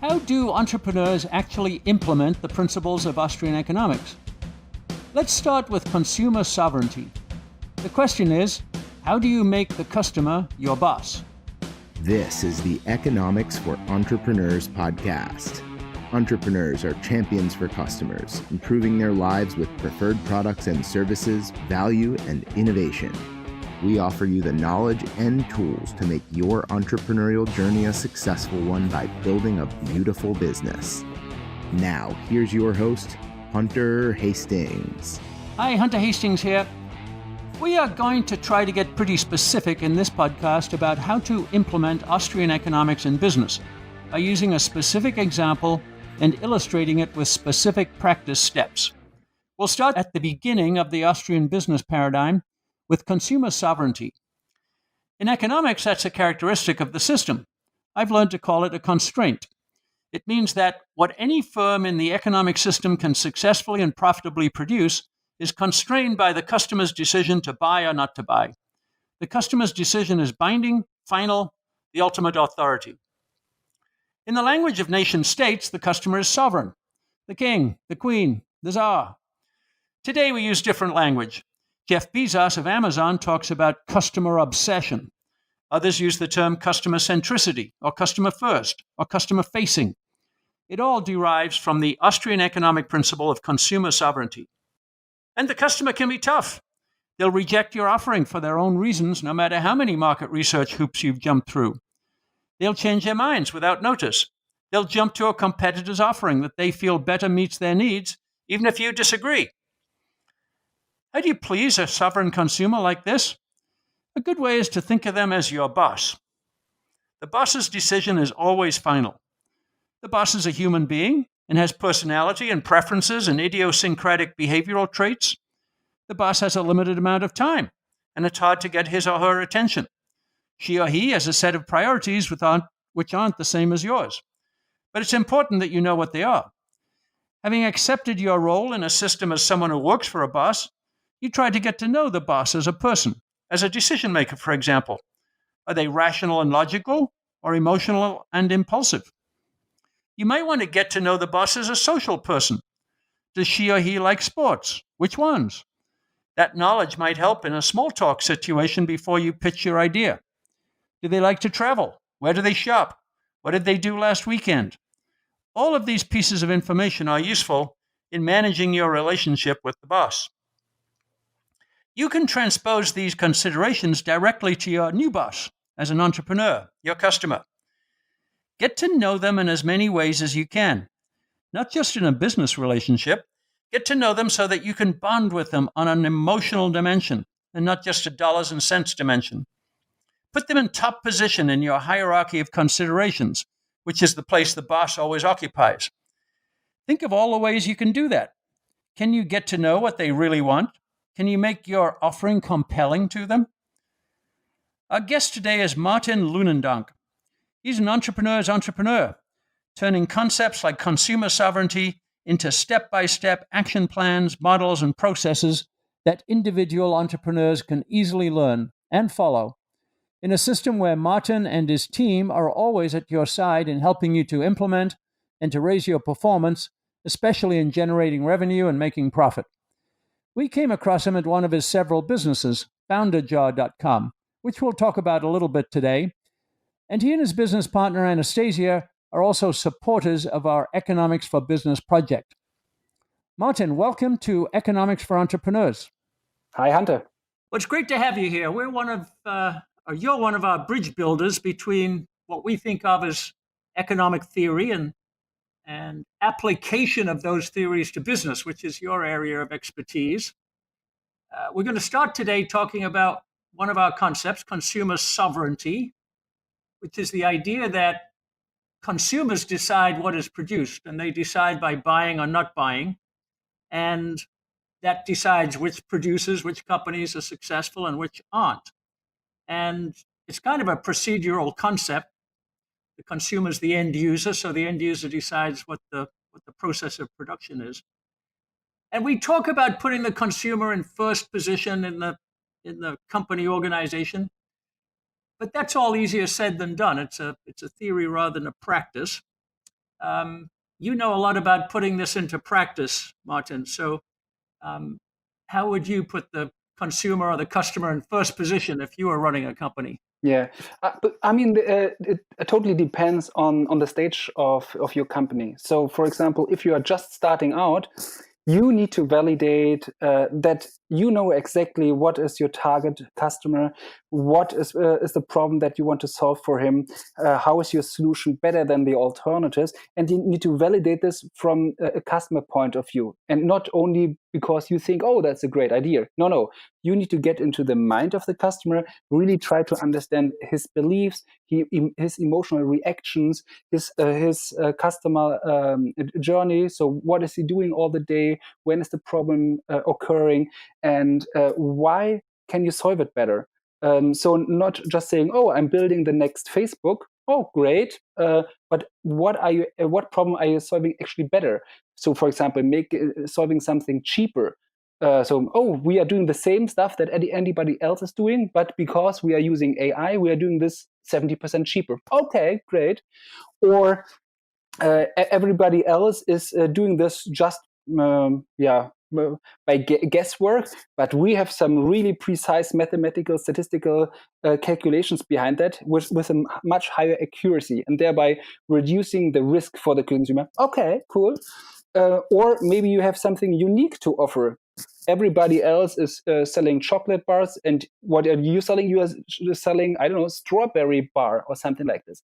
How do entrepreneurs actually implement the principles of Austrian economics? Let's start with consumer sovereignty. The question is, how do you make the customer your boss? This is the Economics for Entrepreneurs podcast. Entrepreneurs are champions for customers, improving their lives with preferred products and services, value, and innovation. We offer you the knowledge and tools to make your entrepreneurial journey a successful one by building a beautiful business. Now, here's your host, Hunter Hastings. Hi, Hunter Hastings here. We are going to try to get pretty specific in this podcast about how to implement Austrian economics in business by using a specific example and illustrating it with specific practice steps. We'll start at the beginning of the Austrian business paradigm with consumer sovereignty. In economics, that's a characteristic of the system. I've learned to call it a constraint. It means that what any firm in the economic system can successfully and profitably produce is constrained by the customer's decision to buy or not to buy. The customer's decision is binding, final, the ultimate authority. In the language of nation states, the customer is sovereign. The king, the queen, the czar. Today we use different language. Jeff Bezos of Amazon talks about customer obsession. Others use the term customer centricity, or customer first, or customer facing. It all derives from the Austrian economic principle of consumer sovereignty. And the customer can be tough. They'll reject your offering for their own reasons, no matter how many market research hoops you've jumped through. They'll change their minds without notice. They'll jump to a competitor's offering that they feel better meets their needs, even if you disagree. How do you please a sovereign consumer like this? A good way is to think of them as your boss. The boss's decision is always final. The boss is a human being and has personality and preferences and idiosyncratic behavioral traits. The boss has a limited amount of time, and it's hard to get his or her attention. She or he has a set of priorities which aren't the same as yours. But it's important that you know what they are. Having accepted your role in a system as someone who works for a boss, you try to get to know the boss as a person, as a decision maker, for example. Are they rational and logical, or emotional and impulsive? You might want to get to know the boss as a social person. Does she or he like sports? Which ones? That knowledge might help in a small talk situation before you pitch your idea. Do they like to travel? Where do they shop? What did they do last weekend? All of these pieces of information are useful in managing your relationship with the boss. You can transpose these considerations directly to your new boss as an entrepreneur, your customer. Get to know them in as many ways as you can, not just in a business relationship. Get to know them so that you can bond with them on an emotional dimension and not just a dollars and cents dimension. Put them in top position in your hierarchy of considerations, which is the place the boss always occupies. Think of all the ways you can do that. Can you get to know what they really want? Can you make your offering compelling to them? Our guest today is Martin Lünendonk. He's an entrepreneur's entrepreneur, turning concepts like consumer sovereignty into step-by-step action plans, models, and processes that individual entrepreneurs can easily learn and follow in a system where Martin and his team are always at your side in helping you to implement and to raise your performance, especially in generating revenue and making profit. We came across him at one of his several businesses, founderjar.com, which we'll talk about a little bit today. And he and his business partner, Anastasia, are also supporters of our Economics for Business project. Martin, welcome to Economics for Entrepreneurs. Hi, Hunter. Well, it's great to have you here. You're one of our bridge builders between what we think of as economic theory and application of those theories to business, which is your area of expertise. We're going to start today talking about one of our concepts, consumer sovereignty, which is the idea that consumers decide what is produced, and they decide by buying or not buying. And that decides which producers, which companies are successful and which aren't. And it's kind of a procedural concept. The consumer is the end user, so the end user decides what the process of production is. And we talk about putting the consumer in first position in the company organization. But that's all easier said than done. It's a theory rather than a practice. You know a lot about putting this into practice, Martin. So, um, how would you put the consumer or the customer in first position if you were running a company? Yeah, but I mean, it totally depends on the stage of your company. So, for example, if you are just starting out, you need to validate that you know exactly what is your target customer, what is the problem that you want to solve for him, how is your solution better than the alternatives, and you need to validate this from a customer point of view, and not only because you think, oh, that's a great idea. No, you need to get into the mind of the customer, really try to understand his beliefs, his emotional reactions, his customer journey. So what is he doing all the day? When is the problem occurring? And why can you solve it better? So not just saying, oh, I'm building the next Facebook. Oh, great. But what problem are you solving actually better? So, for example, solving something cheaper. We are doing the same stuff that anybody else is doing, but because we are using AI, we are doing this 70% cheaper. Okay, great. Or everybody else is doing this just by guesswork, but we have some really precise mathematical statistical calculations behind that with a much higher accuracy, and thereby reducing the risk for the consumer. Okay, cool. Or maybe you have something unique to offer. Everybody else is selling chocolate bars, and what are you selling? You are selling, I don't know, strawberry bar or something like this.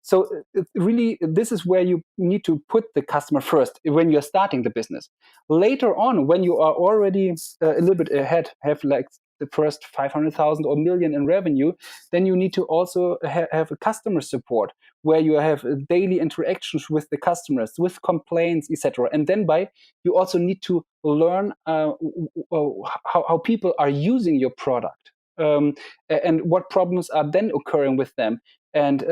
So really, this is where you need to put the customer first when you're starting the business. Later on, when you are already a little bit ahead, have like the first 500,000 or million in revenue, then you need to also have a customer support where you have daily interactions with the customers, with complaints, etc. And then you also need to learn how people are using your product, and what problems are then occurring with them, and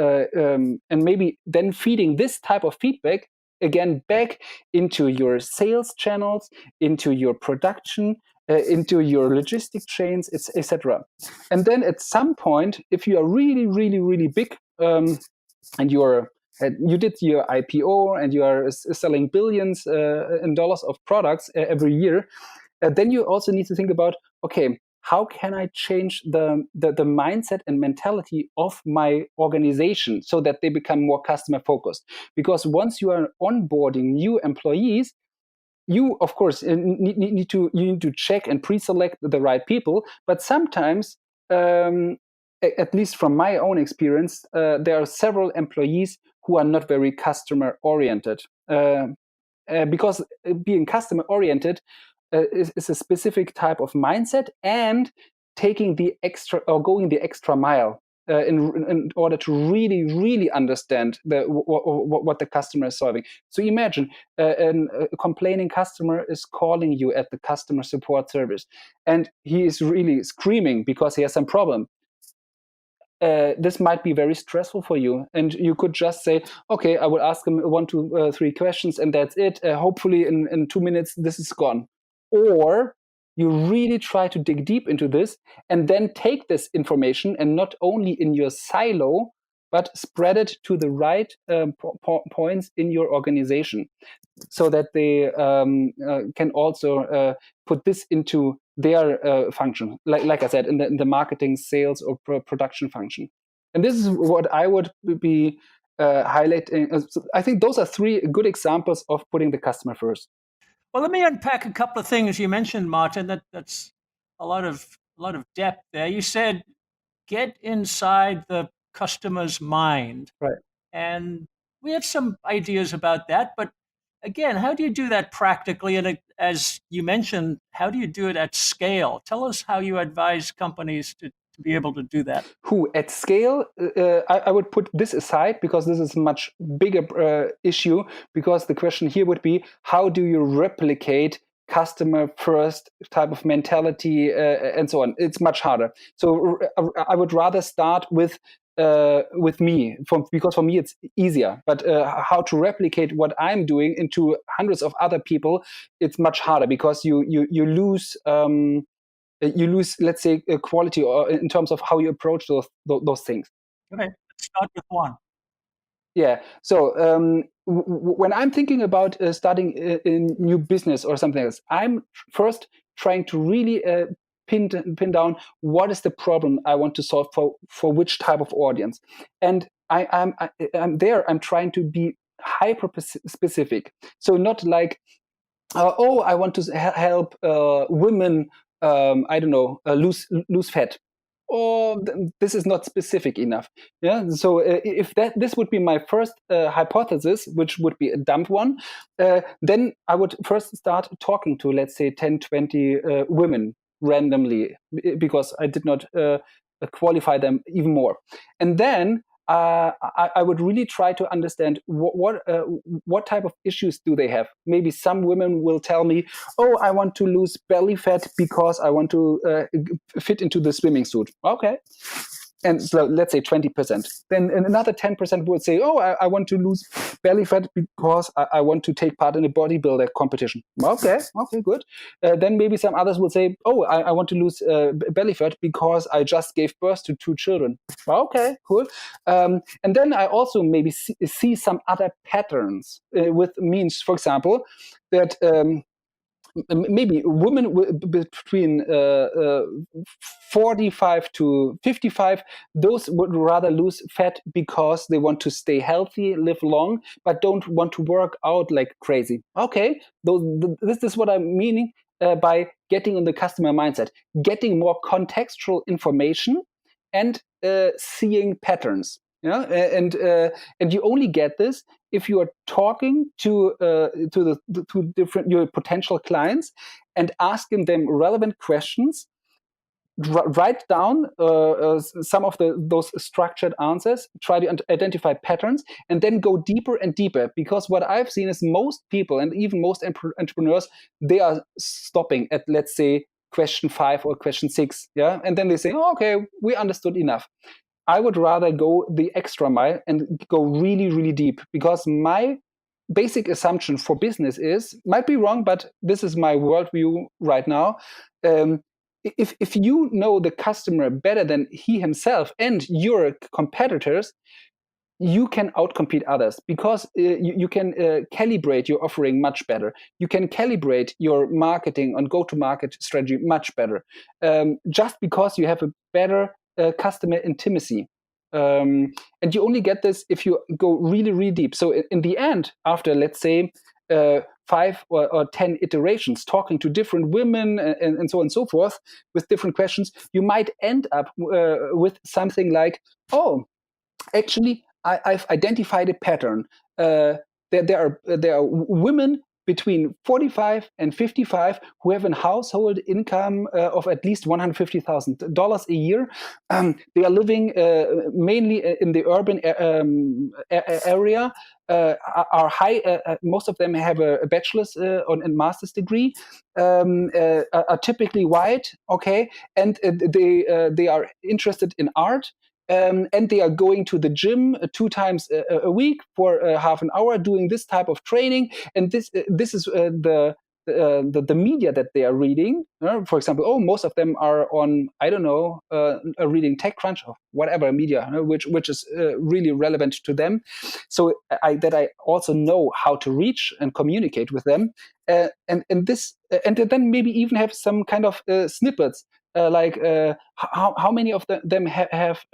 maybe then feeding this type of feedback again back into your sales channels, into your production, into your logistic chains, etc. And then at some point, if you are really, really, really big, and you did your IPO and you are selling billions in dollars of products every year, then you also need to think about, okay, how can I change the mindset and mentality of my organization so that they become more customer focused? Because once you are onboarding new employees, you of course need to check and pre-select the right people, but sometimes, at least from my own experience, there are several employees who are not very customer oriented, because being customer oriented is a specific type of mindset, and taking the extra or going the extra mile in order to really, really understand what the customer is solving. So imagine a complaining customer is calling you at the customer support service, and he is really screaming because he has some problem. This might be very stressful for you, and you could just say, okay, I will ask him 1, 2, 3 questions, and that's it. Hopefully in 2 minutes this is gone. Or you really try to dig deep into this and then take this information, and not only in your silo, but spread it to the right points in your organization, so that they can also put this into their function, like I said, in the marketing, sales, or production function. And this is what I would be highlighting. I think those are 3 good examples of putting the customer first. Well, let me unpack a couple of things you mentioned, Martin. That's a lot of depth there. You said get inside the customer's mind, Right. and we have some ideas about that. But again, how do you do that practically? And as you mentioned, how do you do it at scale? Tell us how you advise companies to be able to do that. Who at scale, I would put this aside, because this is a much bigger issue, because the question here would be, how do you replicate customer first type of mentality, and so on? It's much harder. So I would rather start with me, because for me it's easier. But how to replicate what I'm doing into hundreds of other people, it's much harder, because you lose let's say, quality, or in terms of how you approach those things. Okay, let's start with one. Yeah. So when I'm thinking about starting a new business or something else, I'm first trying to really pin down what is the problem I want to solve for which type of audience, and I'm there. I'm trying to be hyper specific. So not like oh, I want to help women. I don't know, lose fat. Or this is not specific enough. Yeah. So if this would be my first hypothesis, which would be a dumb one, then I would first start talking to, let's say, 10, 20 women randomly, because I did not qualify them even more. And then I would really try to understand what type of issues do they have. Maybe some women will tell me, "Oh, I want to lose belly fat because I want to fit into the swimming suit." Okay, and so let's say 20%. Then another 10% would say, "Oh, I want to lose belly fat because I want to take part in a bodybuilder competition." Okay, good. Then maybe some others will say, "Oh, I want to lose belly fat because I just gave birth to 2 children." Okay, cool. And then I also maybe see some other patterns with means, for example, that maybe women between 45 to 55, those would rather lose fat because they want to stay healthy, live long, but don't want to work out like crazy. Okay, this is what I'm meaning by getting in the customer mindset, getting more contextual information and seeing patterns. Yeah, and you only get this if you are talking to different your potential clients and asking them relevant questions. Write down some of those structured answers. Try to identify patterns, and then go deeper and deeper. Because what I've seen is most people, and even most entrepreneurs, they are stopping at, let's say, question 5 or question 6. Yeah, and then they say, "Oh, okay, we understood enough." I would rather go the extra mile and go really, really deep, because my basic assumption for business is, might be wrong, but this is my worldview right now. If you know the customer better than he himself and your competitors, you can outcompete others, because you can calibrate your offering much better. You can calibrate your marketing and go-to-market strategy much better, just because you have a better customer intimacy. And you only get this if you go really, really deep. So in the end, after, let's say, 5 or 10 iterations, talking to different women and so on and so forth with different questions, you might end up with something like, "Oh, actually, I've identified a pattern. There are women between 45 and 55 who have a household income of at least $150,000 a year. They are living mainly in the urban area. Are high. Most of them have a bachelor's and master's degree. Are typically white. Okay, and they are interested in art." And they are going to the gym 2 times a week for half an hour, doing this type of training. And this is the media that they are reading. For example, oh, most of them are on, I don't know, reading TechCrunch or whatever media, which is really relevant to them. So I also know how to reach and communicate with them, and then maybe even have some kind of snippets. Like how many of them have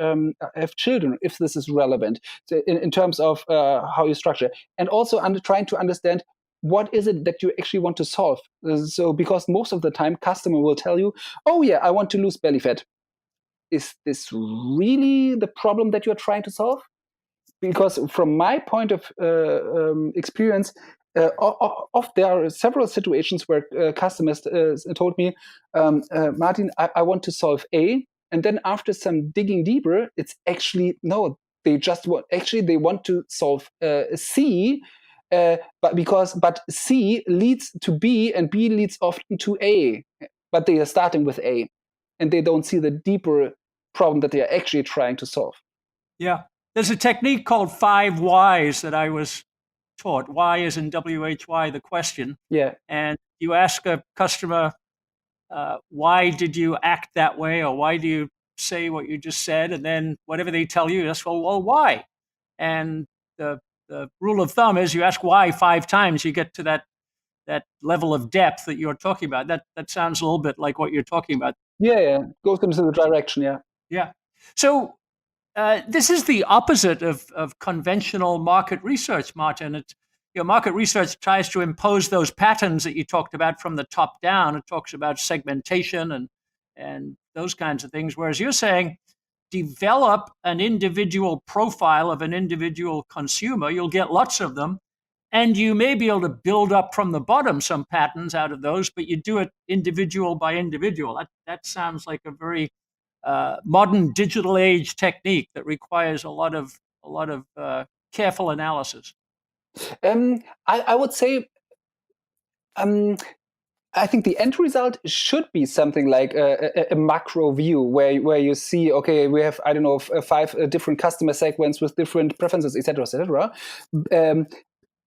children, if this is relevant, so in terms of how you structure, and also trying to understand what is it that you actually want to solve. So because most of the time, customer will tell you, "Oh yeah, I want to lose belly fat." Is this really the problem that you're trying to solve? Because from my point of experience, there are several situations where customers told me, "Martin, I want to solve A," and then after some digging deeper, it's actually no. They want to solve C, but C leads to B and B leads often to A, but they are starting with A, and they don't see the deeper problem that they are actually trying to solve. Yeah. There's a technique called 5 whys that I was taught. Why is in WHY, the question. Yeah. And you ask a customer, why did you act that way? Or why do you say what you just said? And then whatever they tell you, that's, well, why? And the rule of thumb is you ask why 5 times, you get to that level of depth that you're talking about. That sounds a little bit like what you're talking about. Yeah, goes into the direction. Yeah. Yeah. So this is the opposite of conventional market research, Martin. It's, market research tries to impose those patterns that you talked about from the top down. It talks about segmentation and those kinds of things. Whereas you're saying develop an individual profile of an individual consumer. You'll get lots of them. And you may be able to build up from the bottom some patterns out of those, but you do it individual by individual. That sounds like a very modern digital age technique that requires a lot of careful analysis. I would say I think the end result should be something like a macro view where you see, okay, we have, I don't know, 5 different customer segments with different preferences, etc., etc.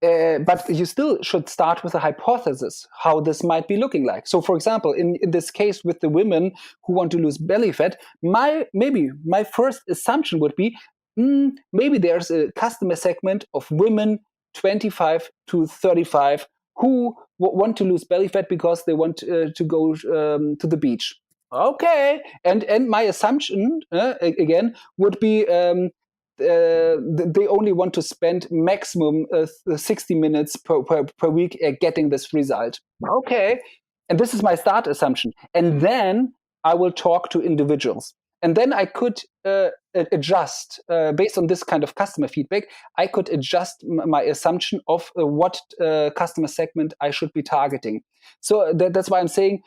But you still should start with a hypothesis how this might be looking like. So, for example, in this case with the women who want to lose belly fat, maybe my first assumption would be maybe there's a customer segment of women 25 to 35 who want to lose belly fat because they want to go to the beach. Okay, and my assumption again would be they only want to spend maximum 60 minutes per week getting this result. Okay, and this is my start assumption, and then I will talk to individuals. And then I could adjust based on this kind of customer feedback. I could adjust my assumption of what customer segment I should be targeting. So that's why I'm saying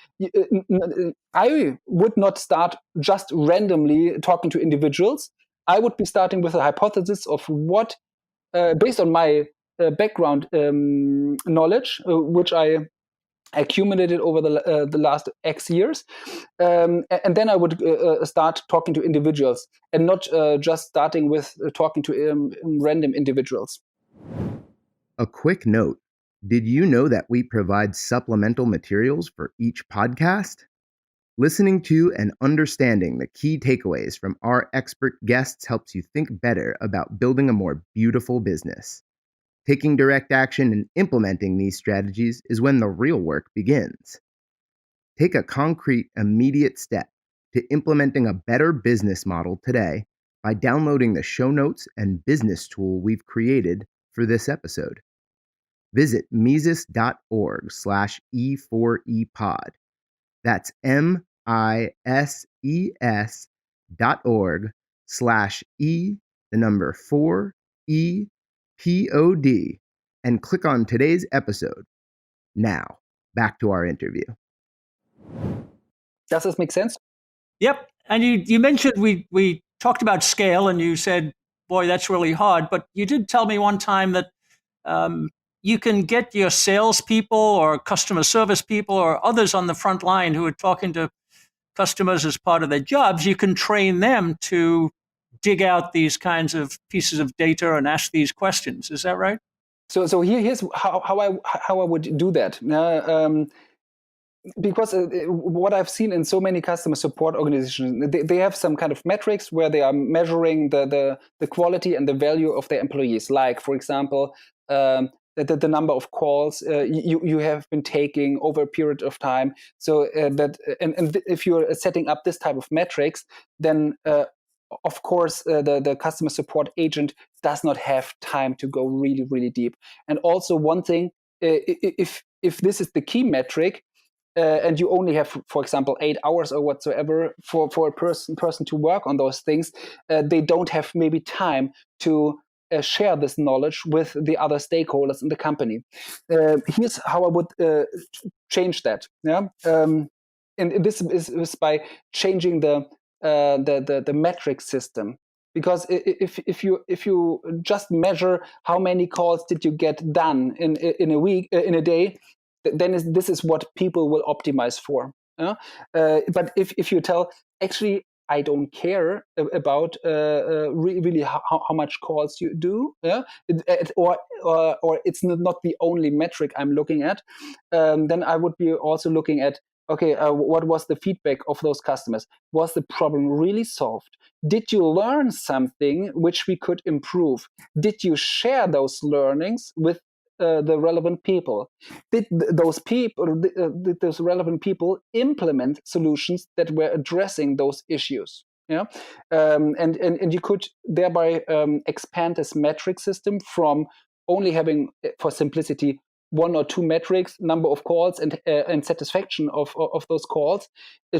I would not start just randomly talking to individuals. I would be starting with a hypothesis of what, based on my background knowledge, which I accumulated over the last X years, and then I would start talking to individuals and not just starting with talking to random individuals. A quick note. Did you know that we provide supplemental materials for each podcast? Listening to and understanding the key takeaways from our expert guests helps you think better about building a more beautiful business. Taking direct action and implementing these strategies is when the real work begins. Take a concrete, immediate step to implementing a better business model today by downloading the show notes and business tool we've created for this episode. Visit Mises.org/E4EPod. That's MISES.org/E4EPOD and click on today's episode. Now, back to our interview. Does this make sense? Yep. And you mentioned we talked about scale, and you said, boy, that's really hard. But you did tell me one time that you can get your salespeople or customer service people or others on the front line who are talking to customers as part of their jobs. You can train them to dig out these kinds of pieces of data and ask these questions. Is that right? So here's how I would do that. Because what I've seen in so many customer support organizations, they have some kind of metrics where they are measuring the quality and the value of their employees. Like, for example, the number of calls you have been taking over a period of time. So and if you're setting up this type of metrics, then of course the customer support agent does not have time to go really, really deep. And also one thing, if this is the key metric, and you only have, for example, 8 hours or whatsoever for a person to work on those things, they don't have maybe time to share this knowledge with the other stakeholders in the company. Here's how I would change that. Yeah, and this is by changing the metric system. Because if you just measure how many calls did you get done in a week, in a day, then this is what people will optimize for. But if you tell, actually, I don't care about really how much calls you do, or it's not the only metric I'm looking at, then I would be also looking at, Okay, what was the feedback of those customers? Was the problem really solved? Did you learn something which we could improve? Did you share those learnings with the relevant people? Did those relevant people implement solutions that were addressing those issues? Yeah, and you could thereby expand this metric system from only having, for simplicity, one or two metrics, number of calls and satisfaction of those calls,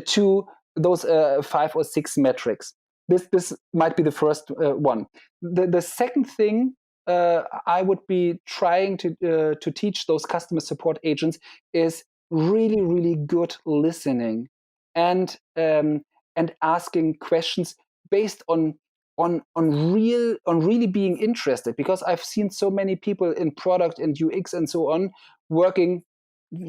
to those 5 or 6 metrics. This might be the first one. The second thing I would be trying to teach those customer support agents is really, really good listening and asking questions based on really being interested, because I've seen so many people in product and UX and so on working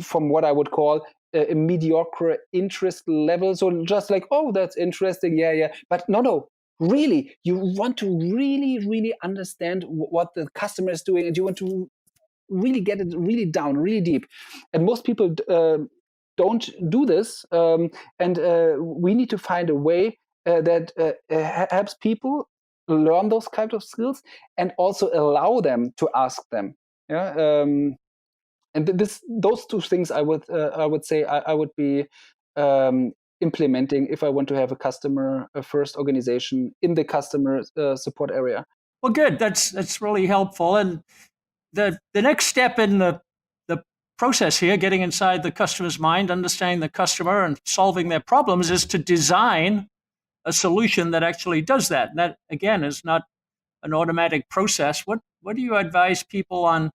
from what I would call a mediocre interest level. So just like, oh, that's interesting, yeah. But no, really, you want to really understand what the customer is doing, and you want to really get it really down, really deep. And most people don't do this, and we need to find a way that helps people learn those kinds of skills and also allow them to ask them. Yeah, and those two things I would say I would be implementing if I want to have a customer first organization in the customer support area. Well, good. That's really helpful. And the next step in the process here, getting inside the customer's mind, understanding the customer, and solving their problems, is to design a solution that actually does that. And that, again, is not an automatic process. What do you advise people on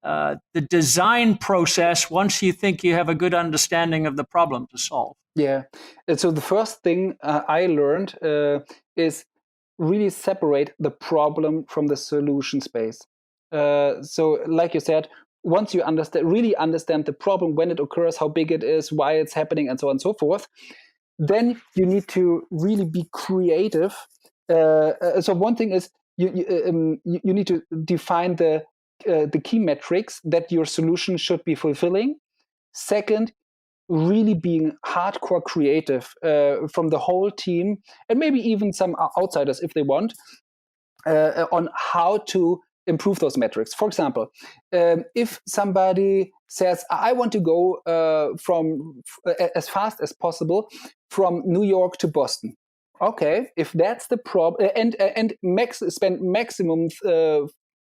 the design process once you think you have a good understanding of the problem to solve? Yeah. And so the first thing I learned is really separate the problem from the solution space. So like you said, once you really understand the problem, when it occurs, how big it is, why it's happening, and so on and so forth, then you need to really be creative. So one thing is you need to define the key metrics that your solution should be fulfilling. Second, really being hardcore creative from the whole team, and maybe even some outsiders if they want, on how to improve those metrics. For example, if somebody says, I want to go as fast as possible from New York to Boston. Okay, if that's the problem, and spend maximum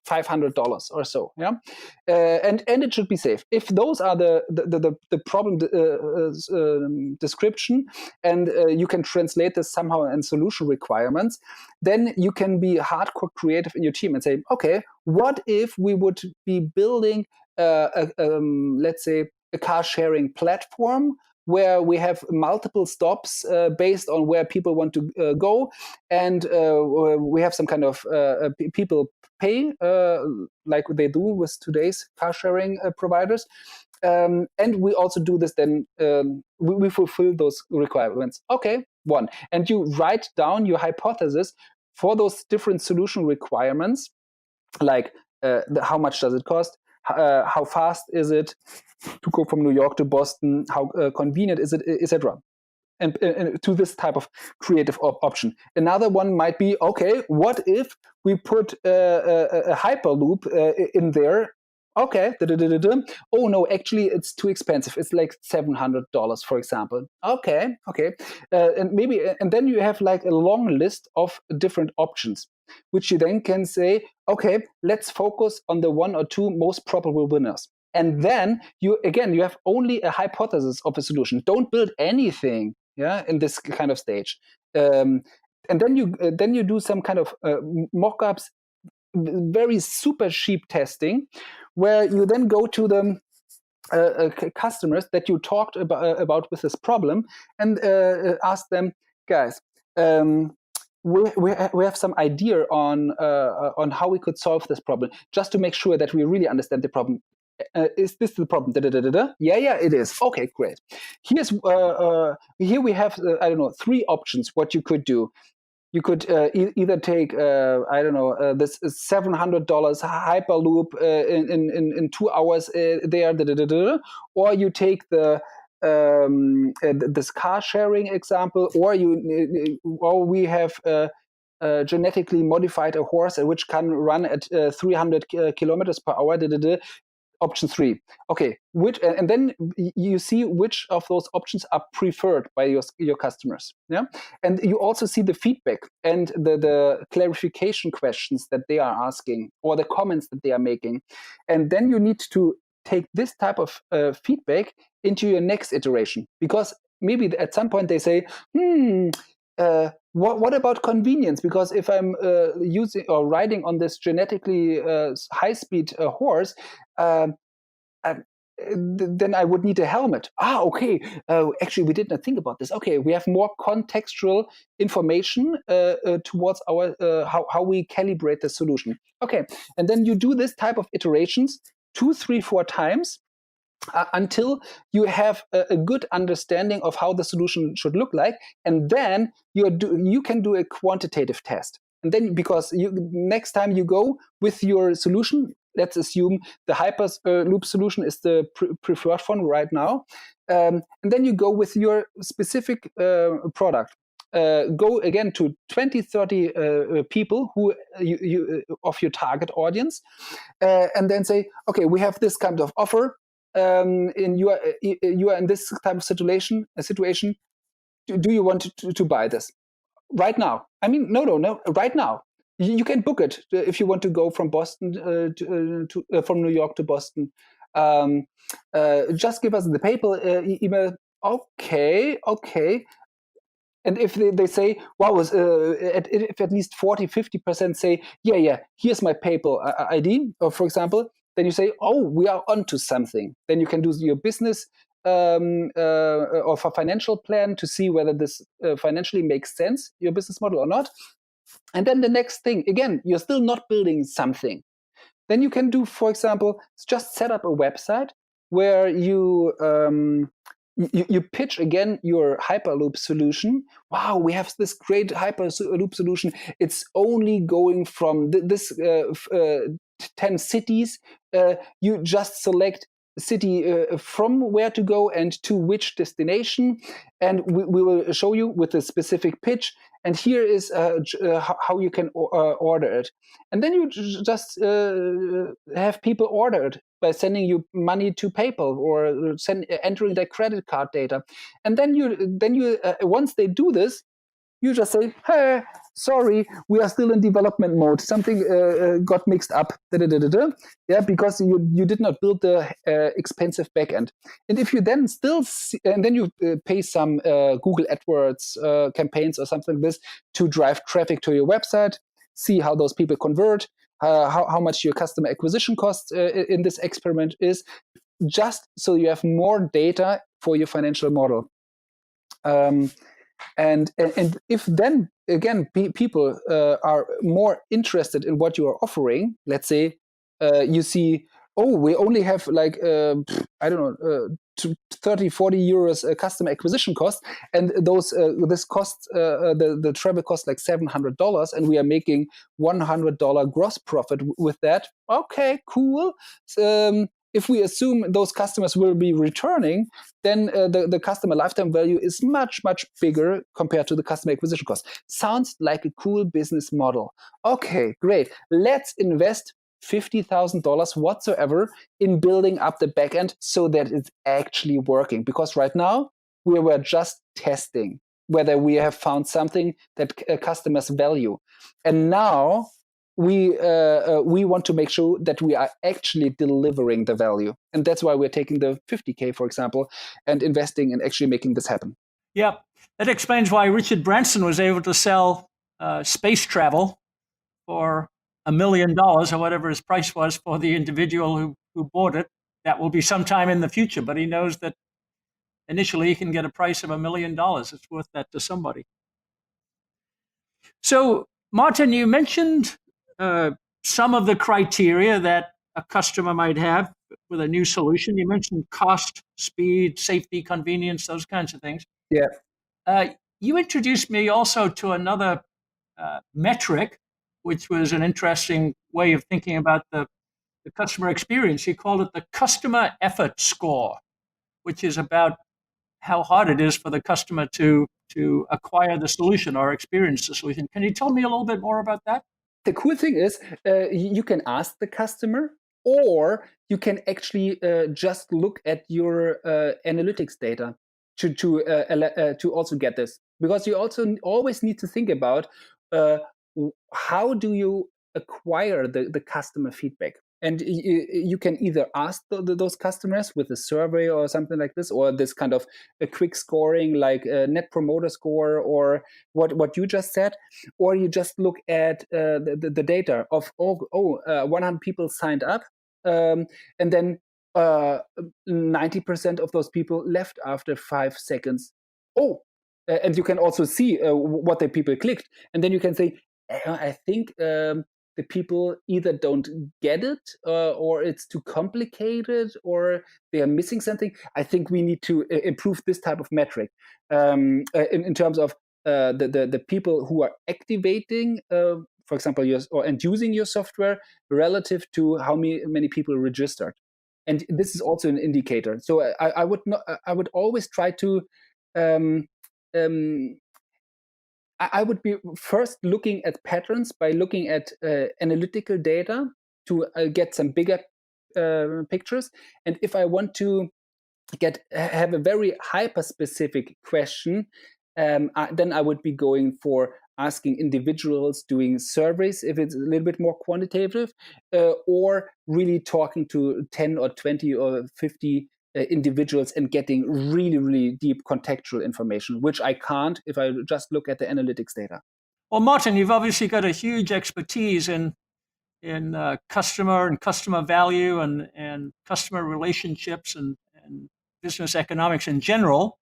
$500 or so, yeah, and it should be safe. If those are the problem description, and you can translate this somehow in solution requirements, then you can be hardcore creative in your team and say, okay, what if we would be building let's say a car sharing platform where we have multiple stops based on where people want to go, and we have some kind of people pay like they do with today's car sharing providers. And we also do this then, we fulfill those requirements. Okay, one. And you write down your hypothesis for those different solution requirements, like how much does it cost? How fast is it to go from New York to Boston? How convenient is it, etc. And to this type of creative option. Another one might be, okay, what if we put a hyperloop in there? Okay, oh no, actually it's too expensive. It's like $700, for example. Okay, and then you have like a long list of different options, which you then can say, okay, let's focus on the one or two most probable winners. And then you have only a hypothesis of a solution. Don't build anything, yeah, in this kind of stage. And then you do some kind of mock-ups, very super cheap testing, where you then go to the customers that you talked about with this problem and ask them, guys, we have some idea on how we could solve this problem, just to make sure that we really understand the problem. Is this the problem? Yeah, it is. Okay, great. Here we have I don't know, 3 options what you could do. You could either take this $700 hyperloop in 2 hours there, or you take the this car sharing example, or we have genetically modified a horse which can run at 300 kilometers per hour. Option 3. Okay, and then you see which of those options are preferred by your customers. Yeah, and you also see the feedback and the clarification questions that they are asking or the comments that they are making, and then you need to take this type of feedback into your next iteration, because maybe at some point they say, what about convenience? Because if I'm using or riding on this genetically high-speed horse, then I would need a helmet. Okay. Actually, we did not think about this. Okay, we have more contextual information towards our how we calibrate the solution. Okay, and then you do this type of iterations 2, 3, 4 times. Until you have a good understanding of how the solution should look like, and then you can do a quantitative test. And then, because next time you go with your solution, let's assume the Hyperloop solution is the preferred one right now, and then you go with your specific product. Go again to 20, 30 people who of your target audience, and then say, okay, we have this kind of offer. You are in this type of situation. Do you want to buy this right now? I mean, no, right now. You can book it if you want to go from Boston from New York to Boston. Just give us the PayPal email. Okay. And if they say, wow, if at least 40, 50% say, yeah, here's my PayPal ID, for example, then you say, oh, we are onto something. Then you can do your business or for financial plan to see whether this financially makes sense, your business model or not. And then the next thing, again, you're still not building something. Then you can do, for example, just set up a website where you pitch again your Hyperloop solution. Wow, we have this great Hyperloop solution. It's only going from this 10 cities. You just select city from where to go and to which destination, and we will show you with a specific pitch. And here is how you can order it. And then you just have people order it by sending you money to PayPal or entering their credit card data. And then you once they do this, you just say, hey, sorry, we are still in development mode. Something got mixed up. Yeah, because you did not build the expensive backend. And if you then and then you pay some Google AdWords campaigns or something like this to drive traffic to your website, see how those people convert, how much your customer acquisition cost in this experiment is, just so you have more data for your financial model. And if then again people are more interested in what you are offering, let's say you see, oh, we only have like I don't know 30, 40 euros customer acquisition cost, and those this costs the travel costs like $700, and we are making $100 gross profit with that. Okay, cool. If we assume those customers will be returning, then the customer lifetime value is much, much bigger compared to the customer acquisition cost. Sounds like a cool business model. Okay, great. Let's invest $50,000 whatsoever in building up the backend so that it's actually working. Because right now we were just testing whether we have found something that customers value. And now we want to make sure that we are actually delivering the value. And that's why we're taking the 50K, for example, and investing in actually making this happen. Yeah, that explains why Richard Branson was able to sell space travel for $1 million or whatever his price was for the individual who bought it. That will be sometime in the future, but he knows that initially he can get a price of $1 million. It's worth that to somebody. So, Martin, you mentioned some of the criteria that a customer might have with a new solution. You mentioned cost, speed, safety, convenience, those kinds of things. Yeah. You introduced me also to another metric, which was an interesting way of thinking about the customer experience. You called it the customer effort score, which is about how hard it is for the customer to acquire the solution or experience the solution. Can you tell me a little bit more about that? The cool thing is you can ask the customer, or you can actually just look at your analytics data to also get this, because you also always need to think about how do you acquire the customer feedback. And you can either ask those customers with a survey or something like this, or this kind of a quick scoring like a net promoter score, or what you just said, or you just look at the data of 100 people signed up, and then 90% of those people left after 5 seconds. And you can also see what the people clicked, and then you can say, I think the people either don't get it, or it's too complicated, or they are missing something. I think we need to improve this type of metric in terms of the people who are activating, for example, and using your software relative to how many people registered. And this is also an indicator. So I would always try to I would be first looking at patterns by looking at analytical data to get some bigger pictures. And if I want to have a very hyper-specific question, then I would be going for asking individuals, doing surveys if it's a little bit more quantitative, or really talking to 10 or 20 or 50 individuals and getting really, really deep contextual information, which I can't if I just look at the analytics data. Well, Martin, you've obviously got a huge expertise in customer value and customer relationships and business economics in general.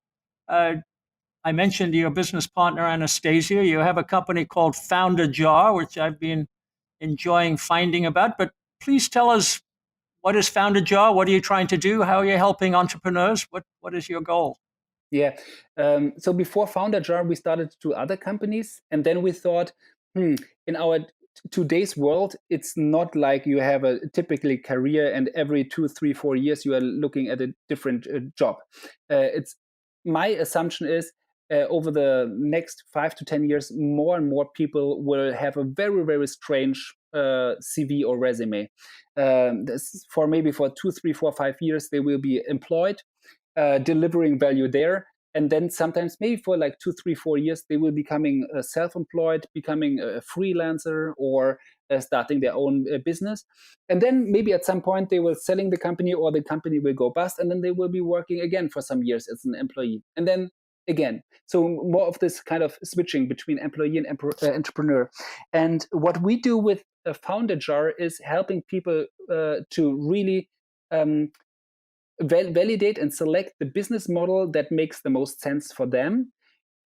I mentioned your business partner, Anastasia. You have a company called Founder Jar, which I've been enjoying finding about. But please tell us, what is Founder Jar? What are you trying to do? How are you helping entrepreneurs? What is your goal? Yeah. So before Founder Jar, we started 2 other companies. And then we thought, in our today's world, it's not like you have a typically career and every 2, 3, 4 years you are looking at a different job. My assumption is over the next 5 to 10 years, more and more people will have a very, very strange CV or resume. For 2, 3, 4, 5 years, they will be employed, delivering value there. And then sometimes maybe for like 2, 3, 4 years, they will becoming self-employed, becoming a freelancer, or starting their own business. And then maybe at some point they will selling the company, or the company will go bust, and then they will be working again for some years as an employee. And then again. So more of this kind of switching between employee and entrepreneur. And what we do with Founder Jar is helping people to really validate and select the business model that makes the most sense for them,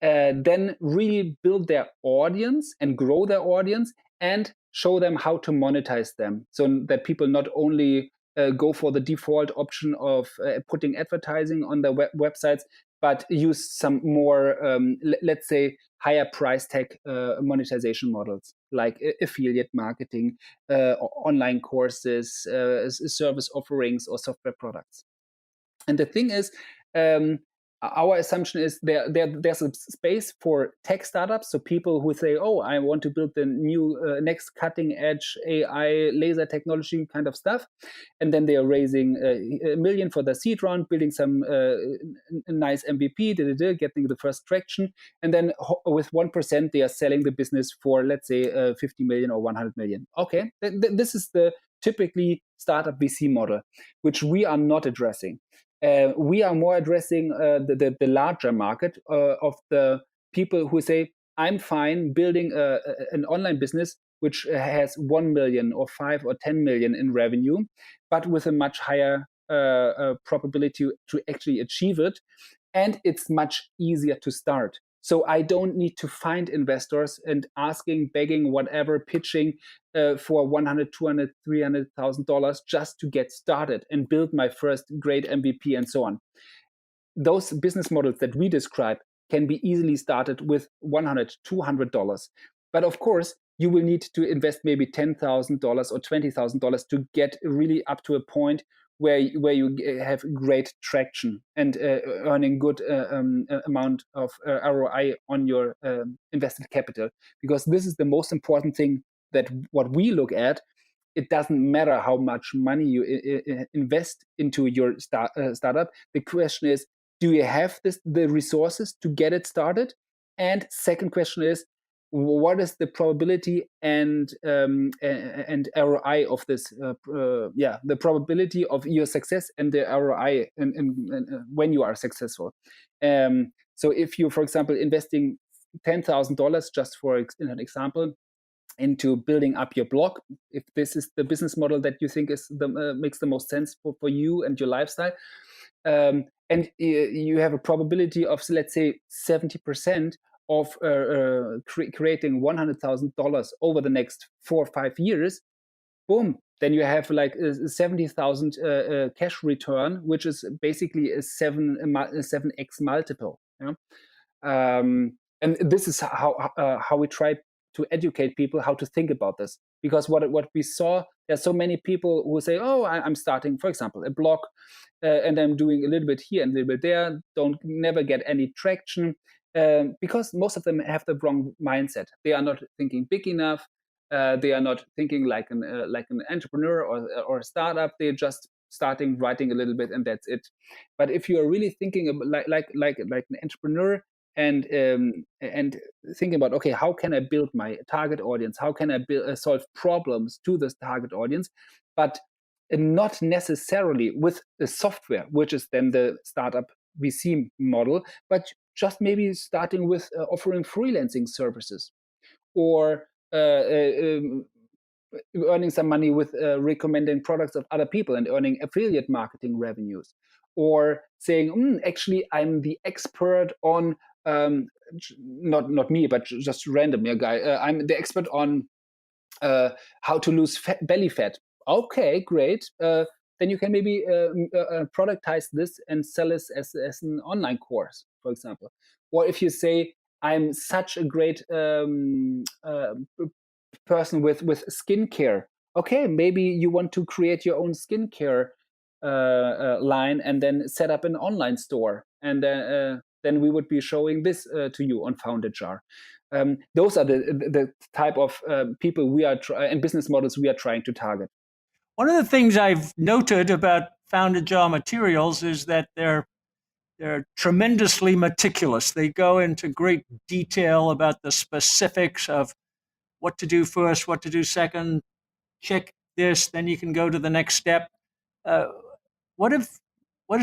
then really build their audience and grow their audience and show them how to monetize them, so that people not only go for the default option of putting advertising on their websites, but use some more, let's say, higher price tag monetization models, like affiliate marketing, online courses, service offerings, or software products. And the thing is, our assumption is there's a space for tech startups, so people who say, oh, I want to build the new next cutting edge AI laser technology kind of stuff, and then they are raising $1 million for the seed round, building some nice MVP, getting the first traction, and then with 1% they are selling the business for, let's say, 50 million or 100 million. Okay, this is the typically startup VC model, which we are not addressing. We are more addressing the larger market of the people who say, I'm fine building an online business which has 1 million or 5 or 10 million in revenue, but with a much higher probability to actually achieve it. And it's much easier to start. So I don't need to find investors and asking, begging, whatever, pitching for $100,000, $200,000, $300,000 just to get started and build my first great MVP and so on. Those business models that we describe can be easily started with $100, $200. But of course, you will need to invest maybe $10,000 or $20,000 to get really up to a point where you have great traction and earning good amount of ROI on your invested capital, because this is the most important thing that what we look at. It doesn't matter how much money you invest into your startup. The question is, do you have the resources to get it started? And second question is, what is the probability and ROI of this? The probability of your success and the ROI when you are successful. So if you, for example, investing $10,000, just for an example, into building up your blog, if this is the business model that you think is makes the most sense for you and your lifestyle, and you have a probability of, let's say, 70% of creating $100,000 over the next 4 or 5 years, boom, then you have like a 70,000 cash return, which is basically a 7x multiple. You know? And this is how we try to educate people how to think about this. Because what we saw, there's so many people who say, oh, I'm starting, for example, a blog, and I'm doing a little bit here and a little bit there, never get any traction, because most of them have the wrong mindset. They are not thinking big enough. They are not thinking like an entrepreneur or a startup. They're just starting writing a little bit, and that's it. But if you are really thinking about like an entrepreneur, and thinking about, okay, how can I build my target audience? How can I solve problems to this target audience? But not necessarily with a software, which is then the startup VC model, but just maybe starting with offering freelancing services, or earning some money with recommending products of other people and earning affiliate marketing revenues, or saying, actually, I'm the expert on not me, but just randomly a guy. I'm the expert on how to lose belly fat. Okay, great. Then you can maybe productize this and sell this as an online course, for example. Or if you say, I'm such a great person with skincare. Okay, maybe you want to create your own skincare line and then set up an online store, and then we would be showing this to you on Founded Jar. Those are the type of people we are and business models we are trying to target. One of the things I've noted about Founded Jar materials is that they're tremendously meticulous. They go into great detail about the specifics of what to do first, what to do second. Check this, then you can go to the next step. What has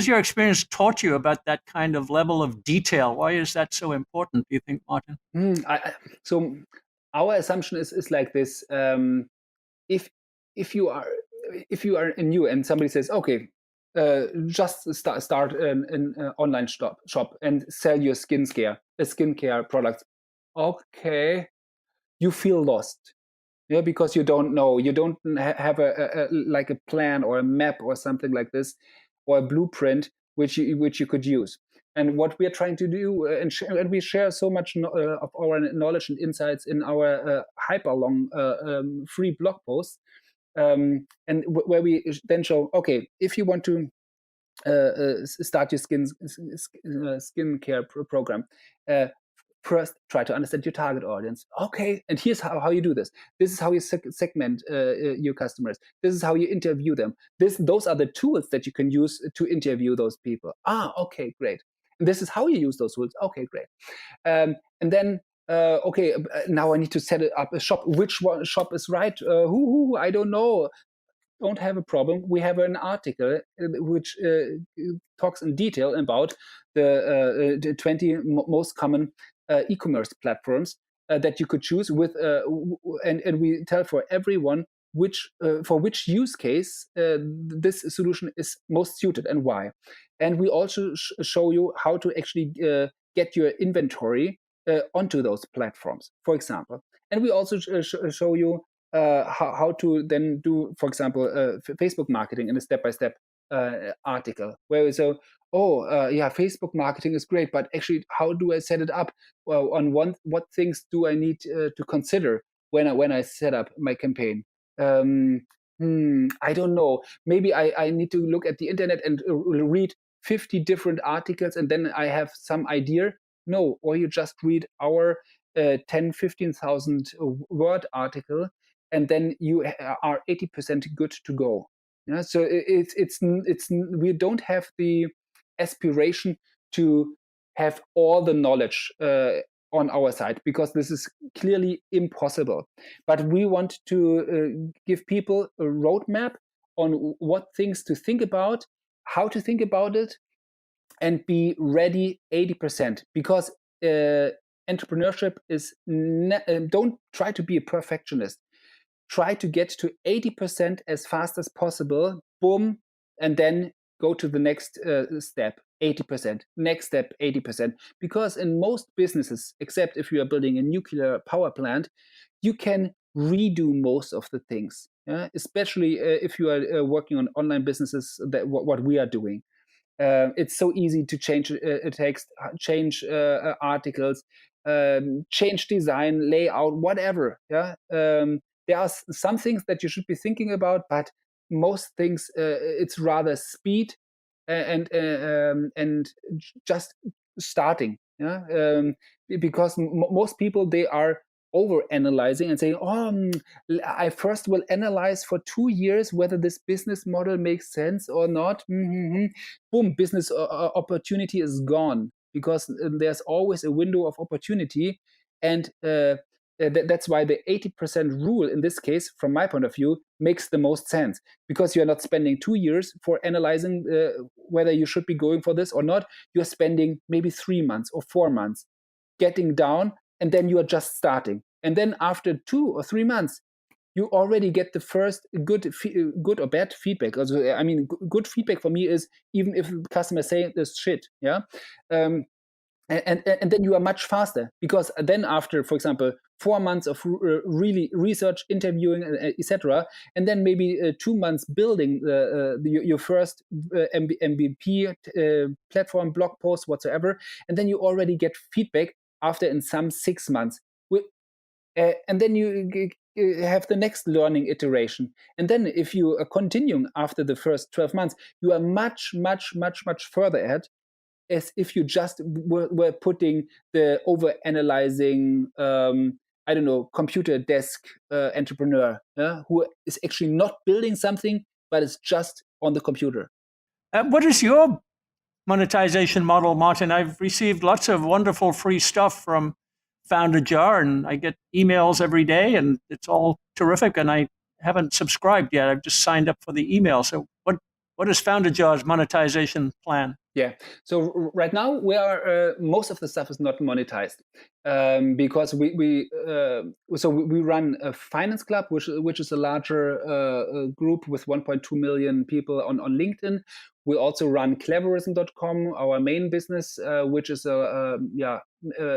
your experience taught you about that kind of level of detail? Why is that so important, do you think, Martin? So our assumption is like this: if you are new and somebody says, okay, just start an online shop and sell your skincare products. Okay, you feel lost. Yeah, because you don't know, you don't have a like a plan or a map or something like this, or a blueprint which you could use. And what we are trying to do, and we share so much of our knowledge and insights in our hyper long free blog posts, and where we then show, okay, if you want to start your skincare program, first try to understand your target audience. Okay, and here's how you do this. This is how you segment your customers. This is how you interview them. Those are the tools that you can use to interview those people. Okay, great. And this is how you use those tools. Okay, great. And then okay, now I need to set up a shop. Which one shop is right? Who? I don't know. Don't have a problem. We have an article which talks in detail about the 20 most common e-commerce platforms that you could choose with, and we tell for everyone for which use case this solution is most suited and why. And we also show you how to actually get your inventory onto those platforms, for example. And we also show you how to then do, for example, Facebook marketing in a step-by-step article, where we say, yeah, Facebook marketing is great, but actually, how do I set it up? Well, what things do I need to consider when I set up my campaign? I don't know. Maybe I need to look at the internet and read 50 different articles, and then I have some idea. No, or you just read our 10, 15,000 word article, and then you are 80% good to go. Yeah, so we don't have the aspiration to have all the knowledge on our side, because this is clearly impossible. But we want to give people a roadmap on what things to think about, how to think about it, and be ready 80%. Because entrepreneurship is don't try to be a perfectionist. Try to get to 80% as fast as possible. Boom, and then go to the next step. 80%, next step 80%, because in most businesses, except if you are building a nuclear power plant, you can redo most of the things, especially if you are working on online businesses, that what we are doing. It's so easy to change text, change articles, change design, layout, whatever. Yeah, there are some things that you should be thinking about, but most things it's rather speed and just starting. Yeah, because most people, they are over analyzing and saying, oh, I first will analyze for 2 years whether this business model makes sense or not. Boom, business opportunity is gone, because there's always a window of opportunity. And that's why the 80% rule in this case, from my point of view, makes the most sense, because you're not spending 2 years for analyzing whether you should be going for this or not. You're spending maybe 3 months or 4 months getting down, and then you are just starting. And then after 2 or 3 months, you already get the first good or bad feedback. Also, I mean, good feedback for me is even if customers say this shit, yeah. And then you are much faster, because then after, for example, 4 months of really research, interviewing, etc., and then maybe 2 months building your first MVP platform, blog post, whatsoever, and then you already get feedback after in some 6 months. And then you have the next learning iteration. And then if you are continuing after the first 12 months, you are much, much, much, much further ahead, as if you just were putting the over-analyzing, I don't know, computer desk entrepreneur, who is actually not building something, but is just on the computer. What is your monetization model, Martin? I've received lots of wonderful free stuff from Founder Jar, and I get emails every day, and it's all terrific. And I haven't subscribed yet. I've just signed up for the email. So what is Founder Jar's monetization plan? Yeah. So right now we are most of the stuff is not monetized because we run a finance club, which is a larger group with 1.2 million people on LinkedIn. We also run cleverism.com, our main business, which is a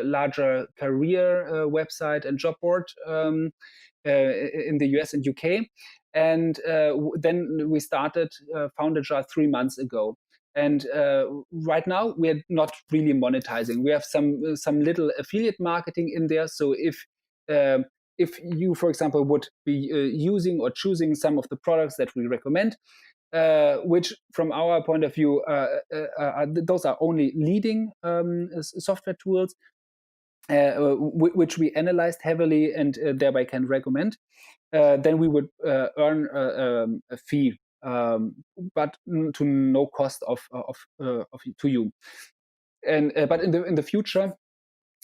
larger career website and job board in the US and UK. And then we started Founder Jar 3 months ago. And right now we're not really monetizing. We have some little affiliate marketing in there. So if you, for example, would be using or choosing some of the products that we recommend, which from our point of view, those are only leading software tools, which we analyzed heavily and thereby can recommend, then we would earn a fee, but to no cost to you. And but in the future,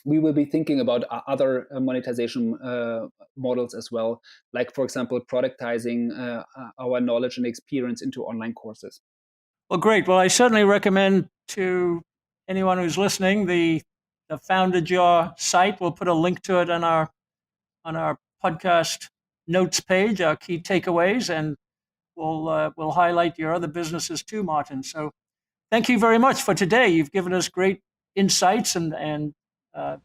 we will be thinking about other monetization models as well, like, for example, productizing our knowledge and experience into online courses. Well, great. Well, I certainly recommend to anyone who's listening the Founder Jar site. We'll put a link to it on our podcast notes page, our key takeaways, and we'll highlight your other businesses too, Martin. So thank you very much for today. You've given us great insights and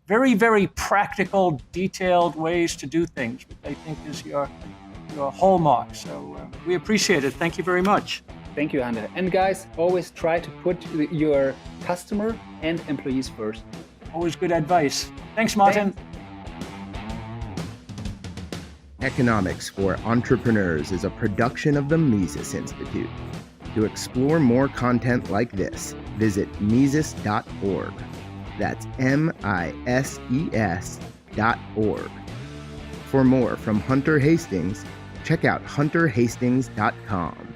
very, very practical, detailed ways to do things, which I think is your hallmark. So we appreciate it. Thank you very much. Thank you, Hunter. And guys, always try to put your customer and employees first. Always good advice. Thanks, Martin. Thanks. Economics for Entrepreneurs is a production of the Mises Institute. To explore more content like this, visit Mises.org. That's MISES.org. For more from Hunter Hastings, check out hunterhastings.com.